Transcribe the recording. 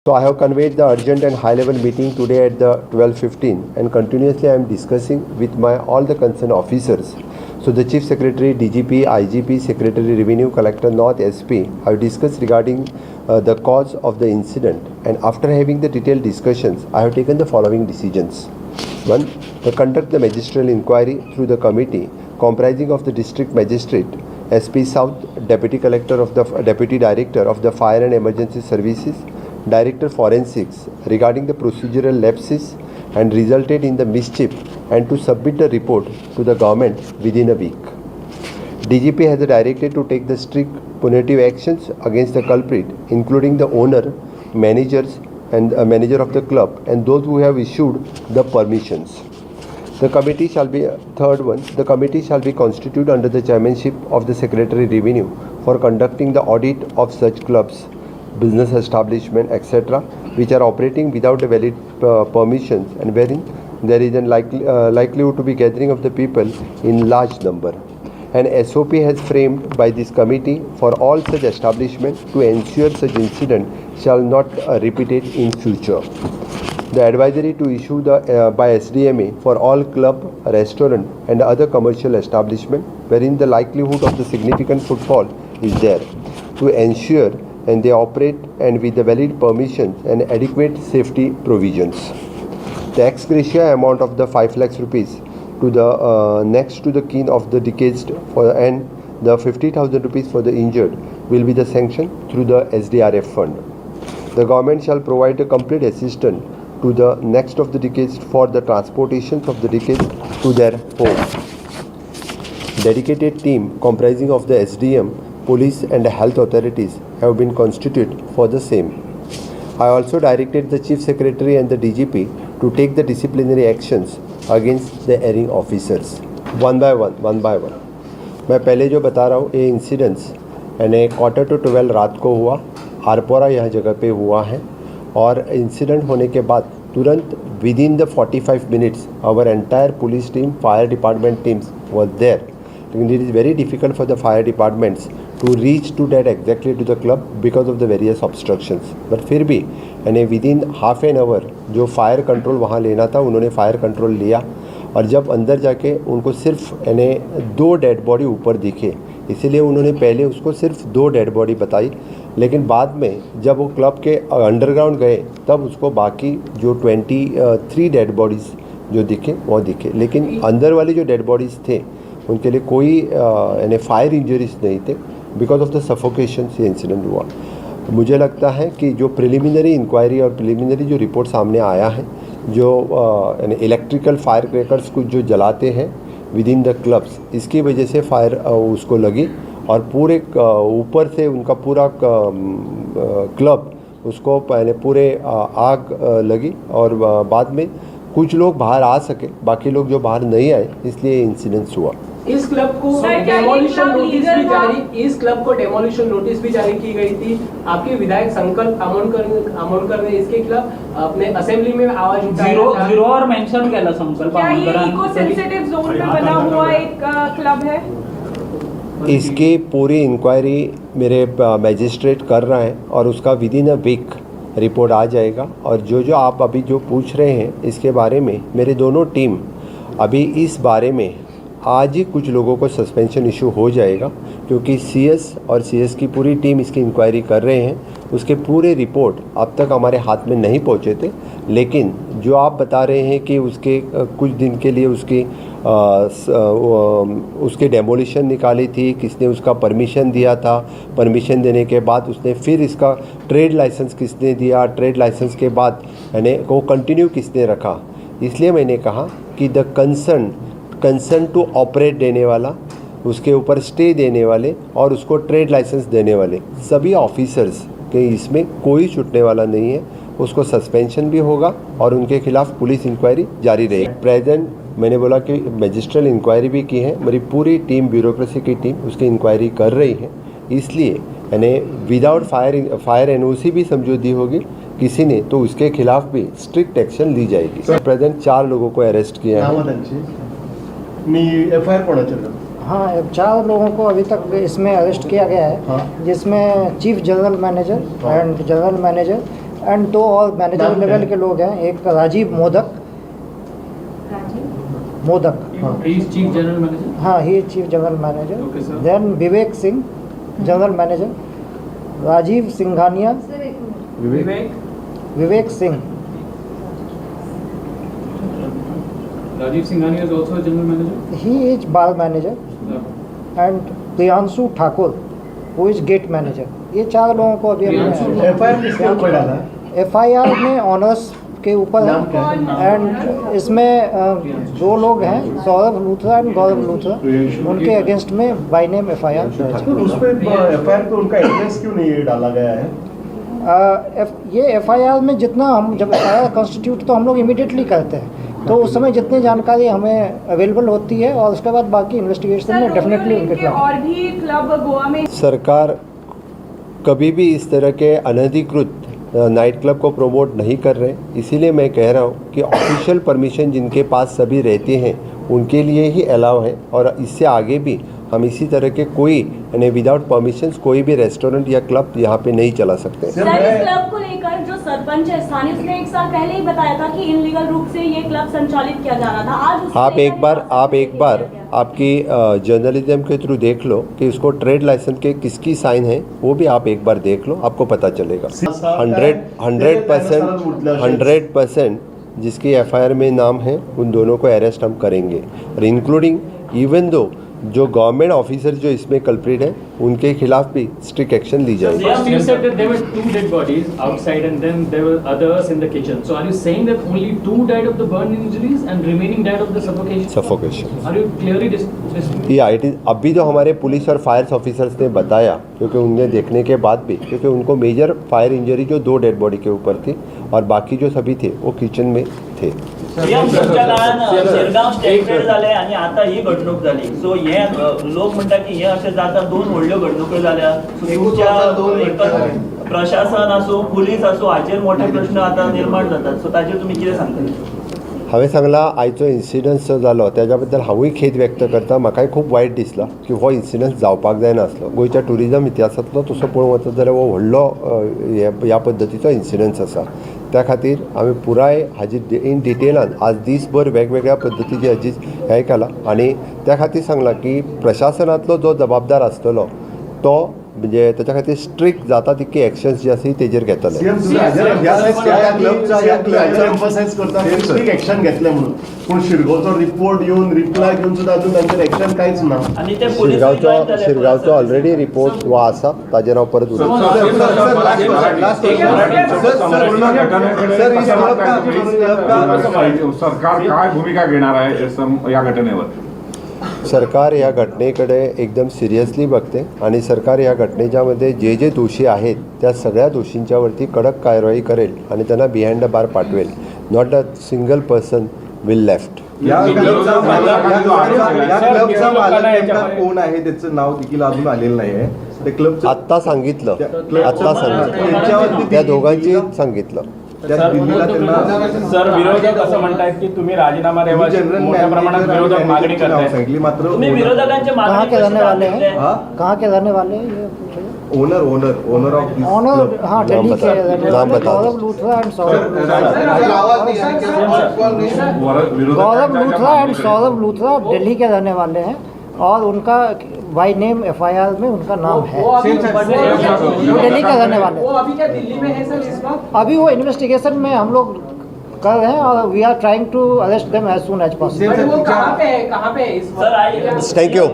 So I have conveyed the urgent and high-level meeting today at the 12:15, and continuously I am discussing with all the concerned officers. So the Chief Secretary, DGP, IGP, Secretary Revenue, Collector North, SP have discussed regarding the cause of the incident, and after having the detailed discussions, I have taken the following decisions. 1. To conduct the magisterial inquiry through the committee comprising of the District Magistrate, SP South, Deputy Collector of the Deputy Director of the Fire and Emergency Services, Director Forensics regarding the procedural lapses and resulted in the mischief, and to submit the report to the government within a week. DGP has directed to take the strict punitive actions against the culprit, including the owner, managers and manager of the club and those who have issued the permissions. The committee shall be, third one, the committee shall be constituted under the chairmanship of the Secretary Revenue for conducting the audit of such clubs, business establishment, etc., which are operating without a valid permissions and wherein there is a likelihood to be gathering of the people in large number. An SOP has framed by this committee for all such establishments to ensure such incident shall not repeat it in future. The advisory to issue by SDMA for all club, restaurant and other commercial establishment wherein the likelihood of the significant footfall is there, to ensure and they operate and with the valid permissions and adequate safety provisions. The ex gratia amount of the 5 lakhs rupees to the next to the kin of the deceased and the 50,000 rupees for the injured will be the sanction through the SDRF fund. The government shall provide a complete assistance to the next of the deceased for the transportation of the deceased to their home. Dedicated team comprising of the SDM, police and health authorities have been constituted for the same. I also directed the Chief Secretary and the DGP to take the disciplinary actions against the erring officers. One by one. मैं पहले जो बता रहा हूँ ये incidents यानी 11:45 रात को हुआ, आरपोरा यह जगह पे हुआ है और इंसिडेंट होने के बाद तुरंत within the 45 minutes our entire police team, fire department teams was there. It is very difficult for the fire departments to reach to that exactly to the club because of the various obstructions. But फिर भी यानी within half an hour जो fire control वहाँ लेना था उन्होंने fire control लिया और जब अंदर जाके उनको सिर्फ यानी 2 डेड बॉडी ऊपर दिखे, इसीलिए उन्होंने पहले उसको सिर्फ 2 डेड बॉडी बताई, लेकिन बाद में जब वो क्लब के अंडरग्राउंड गए तब उसको बाकी जो 23 डेड बॉडीज़ जो दिखे वो दिखे, लेकिन अंदर वाली जो डेड बॉडीज़ थे उनके लिए कोई यानी फायर इंजरीज नहीं थे। बिकॉज ऑफ द सफोकेशन से इंसिडेंट हुआ। मुझे लगता है कि जो प्रिलिमिनरी इंक्वायरी और प्रिलिमिनरी जो रिपोर्ट सामने आया है, जो यानी इलेक्ट्रिकल फायर क्रैकर्स कुछ जो जलाते हैं विद इन द क्लब्स, इसकी वजह से फायर उसको लगी और पूरे ऊपर से उनका पूरा क्लब उसको पहले पूरे आग लगी और बाद में कुछ लोग बाहर आ सके, बाकी लोग जो बाहर नहीं आए, इसलिए इंसिडेंट्स हुआ। इस क्लब को डेमोलिशन नोटिस भी जारी की गई थी। आपके विधायक संकल्प आमोणकर ने इसके खिलाफ अपने असेंबली में आवाज उठाया। जीरो और मेंशन केला संकल्प आमोणकर। ये इको सेंसिटिव जोन में बना हुआ एक क्लब है। इसकी पूरी इंक्वायरी मेरे मैजिस्ट्रेट कर रहे हैं और उसका within a week report आ जाएगा। और जो आप अभी जो पूछ रहे हैं इसके बारे में मेरे दोनों टीम अभी इस बारे में आज ही कुछ लोगों को सस्पेंशन इशू हो जाएगा, क्योंकि सीएस और सीएस की पूरी टीम इसकी इंक्वायरी कर रहे हैं। उसके पूरे रिपोर्ट अब तक हमारे हाथ में नहीं पहुंचे थे, लेकिन जो आप बता रहे हैं कि उसके कुछ दिन के लिए उसके डेमोलिशन निकाली थी, किसने उसका परमिशन दिया था, परमिशन देने के बाद उसने फिर इसका ट्रेड लाइसेंस किसने दिया, ट्रेड लाइसेंस के बाद यानी वो कंटिन्यू किसने रखा, इसलिए मैंने कहा कि द कंसर्न टू ऑपरेट देने वाला, उसके ऊपर स्टे देने वाले और उसको ट्रेड लाइसेंस देने वाले सभी ऑफिसर्स के इसमें कोई छूटने वाला नहीं है। उसको सस्पेंशन भी होगा और उनके खिलाफ पुलिस इंक्वायरी जारी रहेगी। प्रेजेंट मैंने बोला कि मैजिस्ट्रियल इंक्वायरी भी की है, मेरी पूरी टीम, ब्यूरोक्रेसी की टीम उसकी इंक्वायरी कर रही है। इसलिए यानी विदाउट फायर एनओसी भी समझौती होगी किसी ने, तो उसके खिलाफ भी स्ट्रिक्ट एक्शन ली जाएगी। प्रेजेंट 4 लोगों को अरेस्ट किया है। हाँ, 4 लोगों को अभी तक इसमें अरेस्ट किया गया है। हाँ। जिसमें chief general manager and general manager and 2 और मैनेजर लेवल के लोग हैं, एक Rajiv modak, He is chief general manager. हाँ he chief general manager, Okay, sir. Then Vivek Singh general manager, Rajiv Singhania, Vivek Singh, Rajiv Singhania is also a general manager. He is bar manager, and Priyanshu Thakur who is gate manager. ये 4 लोगों को अभी FIR में honours के ऊपर है, and इसमें 2 लोग हैं, सौरभ लूथरा एंड गौरव लूथरा, उनके अगेंस्ट में बाय नेम FIR उस पे FIR पे उनका एड्रेस क्यों नहीं डाला गया है? ये FIR में जितना हम जब FIR कॉन्स्टिट्यूट तो हम लोग इमीडिएटली करते हैं, तो उस समय जितनी जानकारी हमें अवेलेबल होती है और उसके बाद बाकी इन्वेस्टिगेशन में डेफिनेटली उनके खिलाफ। और भी क्लब गोवा में सरकार कभी भी इस तरह के अनधिकृत नाइट क्लब को प्रमोट नहीं कर रहे, इसीलिए मैं कह रहा हूँ कि ऑफिशियल परमिशन जिनके पास सभी रहते हैं उनके लिए ही अलाउ है, और इससे आगे भी हम इसी तरह के कोई यानी विदाउट परमिशंस कोई भी रेस्टोरेंट या क्लब यहाँ पे नहीं चला सकते। सर, इस क्लब को लेकर जो सरपंच है स्थानीय, उसने 1 साल पहले ही बताया था कि इनलीगल रूप से ये क्लब संचालित किया जा रहा था। आज उसको आप एक लेकर बार आपकी जर्नलिज्म के थ्रू देख लो कि उसको ट्रेड लाइसेंस के किसकी साइन है, वो भी आप एक बार देख लो, आपको पता चलेगा। 100% जिसकी FIR में नाम है उन दोनों को अरेस्ट हम करेंगे, और इंक्लूडिंग इवन दो जो गवर्नमेंट ऑफिसर जो इसमें कल्प्रिट है उनके खिलाफ भी स्ट्रिक्ट एक्शन ली जाएगी। First you said that there were 2 dead bodies outside and then there were others in the kitchen. So are you saying that only 2 died of the burn injuries and remaining died of the suffocation? Suffocation. Are you clearly या it is अभी जो हमारे police और fire officers ने बताया, क्योंकि उन्हें देखने के बाद भी, क्योंकि उनको मेजर फायर इंजरी जो 2 डेड बॉडी के ऊपर थी और बाकी जो सभी थे वो किचन में थे। तुमच्या काळान शिरगांव स्टेट जाले आणि आता ही घडणूक झाली, सो हे लोक म्हणतात की हे असे जाता 2 व्हडल्यो घडणुको जाल्या, सो तुमच्या प्रशासन असो पुलीस असो हाचेर मोठे प्रश्न आता निर्माण जातात, सो ताचेर तुम्ही कितें सांगतले? हांवें सांगला आयचो इन्सिडंट जो जालो त्याच्या बद्दल हांवूय खेद व्यक्त करता। म्हाकाय खूब वायट दिसला की हो इन्सिडंट जावपाक जायनासलो। गोंयच्या टुरिजम इतिहासांतलो तसो पळोवंक वचत जाल्यार हो व्हडलो ह्या पद्दतीचो इन्सिडंट आसा। त्या खातीर आमी पुराय हाजी इन डिटेलान आज दीसभर वेगवेगळ्या पद्दतीची हाजी हें केलां, आनी त्या खातीर सांगलां की प्रशासनांतलो जो जबाबदार आसतलो तो म्हणजे त्याच्या खातीर स्ट्रिक्ट जाता तितकी एक्शन्स जी आसा तेजेर घेतले। एक्शन घेतले म्हणून पूण शिरगांवचो रिपोर्ट येवन रिप्लाय घेवन सुद्दां अजून तांचेर एक्शन कांयच ना। आणि ते पुलीस शिरगांवचो ऑलरेडी रिपोर्ट वो आसा, ताजेर हांव परत सरकार काय भूमिका घेणार आहे या घटनेवर? सरकार या घटनेकडे एकदम सिरियसली बघते आणि सरकार या घटनेच्यामध्ये जे जे दोषी आहेत त्या सगळ्या दोषींच्यावरती कडक कारवाई करेल आणि त्यांना बिहाइंड द बार पाठवेल। Not a single person will left. कोण आहे त्याचं नाव देखील अजून आलेलं नाही आहे। ते क्लब आत्ता सांगितलं त्या दोघांची सांगितलं। सर, विरोधक असं म्हणतात की तुम्ही राजीनामा द्यावा, मोठ्या प्रमाणात विरोधक मागणी करतायत। मात्र तुम्ही विरोधकांचे कहाँ के रहने वाले हैं? कहाँ के रहने वाले हैं ये पूछ रहे हैं? ओनर ऑफ ऑनर, हाँ दिल्ली के रहने नाम वाले बता दो। गौरव लूथरा एंड सौरभ लूथरा दिल्ली के रहने वाले हैं, और उनका बाय नेम FIR में उनका नाम है। वो दिल्ली का रहने वाले। वो अभी क्या दिल्ली में है सर इस वक्त? अभी वो इन्वेस्टिगेशन में हम लोग कर रहे हैं और we are trying to arrest them as soon as possible. वो कहाँ पे है इस वक्त? Sir I thank you.